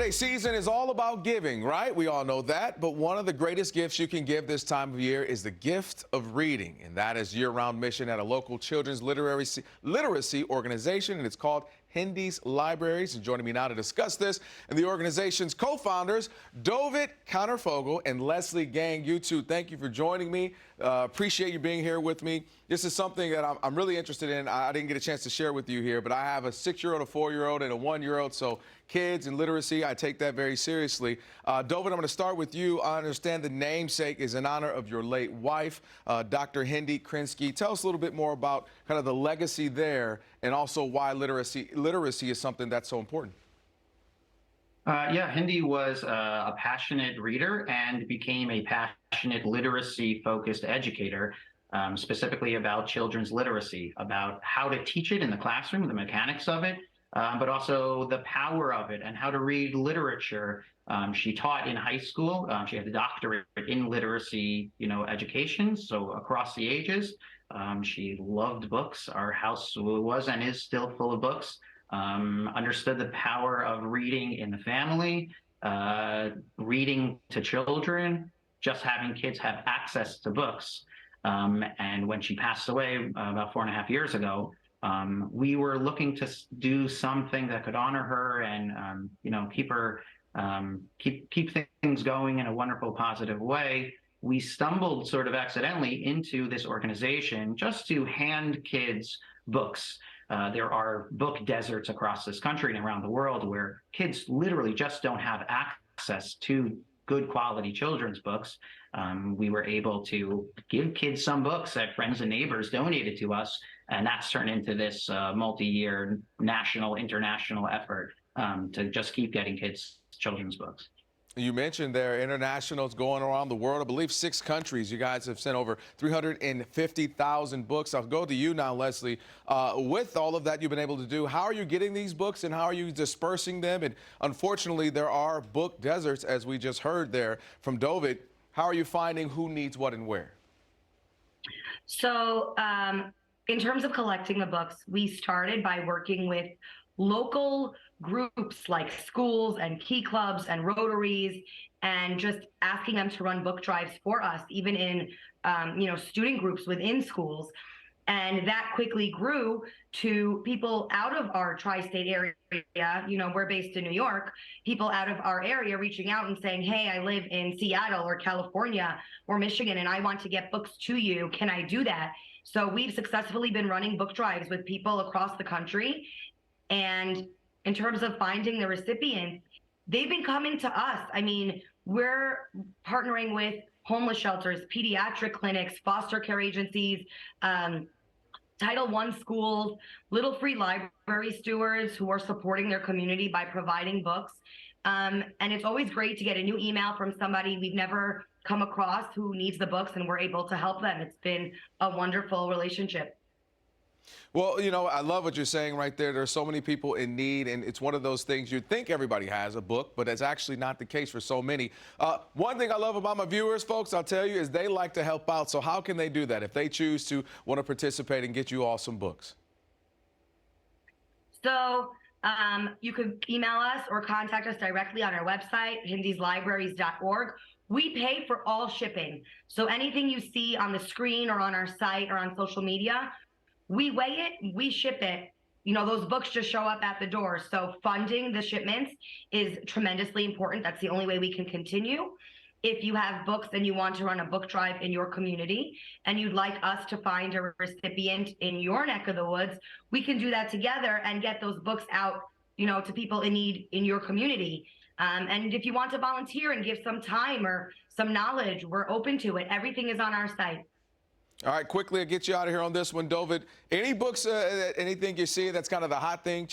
holiday season is all about giving, right? We all know that. But one of the greatest gifts you can give this time of year is the gift of reading. And that is year-round mission at a local children's literacy organization. And it's called Hendy's Libraries. And joining me now to discuss this and the organization's co-founders, Dovid, Kanafogel, and Leslie Gang. You two, thank you for joining me. Appreciate you being here with me. This is something that I'm really interested in. I didn't get a chance to share with you here, but I have a 6-year-old, a 4-year-old, and a 1-year-old. So kids and literacy, I take that very seriously. Dovid, I'm going to start with you. I understand the namesake is in honor of your late wife, Dr. Hendy Krinsky. Tell us a little bit more about kind of the legacy there and also why literacy is something that's so important. Yeah, Hendy was a passionate reader and became a passionate literacy-focused educator, specifically about children's literacy, about how to teach it in the classroom, the mechanics of it, but also the power of it and how to read literature. She taught in high school. She had a doctorate in literacy, education, so across the ages. She loved books. Our house was and is still full of books. Understood the power of reading in the family, reading to children, just having kids have access to books. And when she passed away about 4.5 years ago, we were looking to do something that could honor her and keep her keep things going in a wonderful, positive way. We stumbled sort of accidentally into this organization just to hand kids books. There are book deserts across this country and around the world where kids literally just don't have access to good quality children's books. We were able to give kids some books that friends and neighbors donated to us, and that's turned into this multi-year national, international effort to just keep getting kids children's books. You mentioned there internationals going around the world. I believe 6 countries. You guys have sent over 350,000 books. I'll go to you now, Leslie. With all of that you've been able to do, how are you getting these books and how are you dispersing them? And unfortunately, there are book deserts, as we just heard there from Dovid. How are you finding who needs what and where? So in terms of collecting the books, we started by working with local groups like schools and key clubs and rotaries, and just asking them to run book drives for us, even in student groups within schools. And that quickly grew to people out of our tri-state area. We're based in New York. People out of our area reaching out and saying, hey, I live in Seattle or California or Michigan, and I want to get books to you. Can I do that? So we've successfully been running book drives with people across the country. And in terms of finding the recipients, they've been coming to us. I mean, we're partnering with homeless shelters, pediatric clinics, foster care agencies, Title I schools, little free library stewards who are supporting their community by providing books. And it's always great to get a new email from somebody we've never come across who needs the books, and we're able to help them. It's been a wonderful relationship. Well, I love what you're saying right there. There's so many people in need, and it's one of those things you'd think everybody has a book, but it's actually not the case for so many. One thing I love about my viewers, folks, I'll tell you, is they like to help out. So how can they do that if they choose to want to participate and get you all some books? So you could email us or contact us directly on our website, hendyslibraries.org. We pay for all shipping. So anything you see on the screen or on our site or on social media, we weigh it, we ship it. Those books just show up at the door. So funding the shipments is tremendously important. That's the only way we can continue. If you have books and you want to run a book drive in your community and you'd like us to find a recipient in your neck of the woods, we can do that together and get those books out, to people in need in your community. And if you want to volunteer and give some time or some knowledge, we're open to it. Everything is on our site. All right, quickly, I'll get you out of here on this one, Dovid. Any books, anything you see that's kind of the hot thing,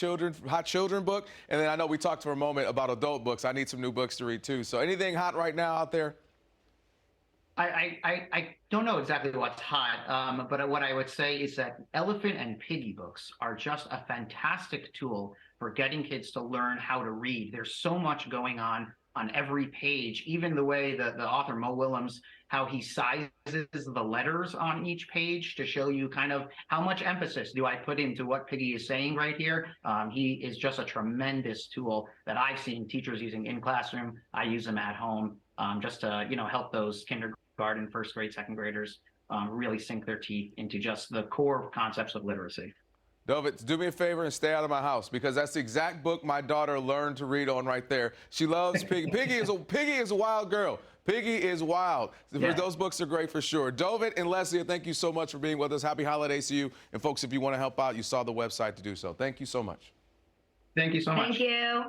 hot children book? And then I know we talked for a moment about adult books. I need some new books to read, too. So anything hot right now out there? I don't know exactly what's hot, but what I would say is that elephant and piggy books are just a fantastic tool for getting kids to learn how to read. There's so much going on on every page, even the way that the author, Mo Willems, how he sizes the letters on each page to show you kind of how much emphasis do I put into what Piggy is saying right here. He is just a tremendous tool that I've seen teachers using in classroom. I use them at home just to, help those kindergarten, first grade, second graders really sink their teeth into just the core concepts of literacy. Dovid, do me a favor and stay out of my house, because that's the exact book my daughter learned to read on right there. She loves Piggy. Piggy is a wild girl. Piggy is wild. Yeah. Those books are great for sure. Dovid and Leslie, thank you so much for being with us. Happy holidays to you. And folks, if you want to help out, you saw the website to do so. Thank you so much. Thank you so much. Thank you.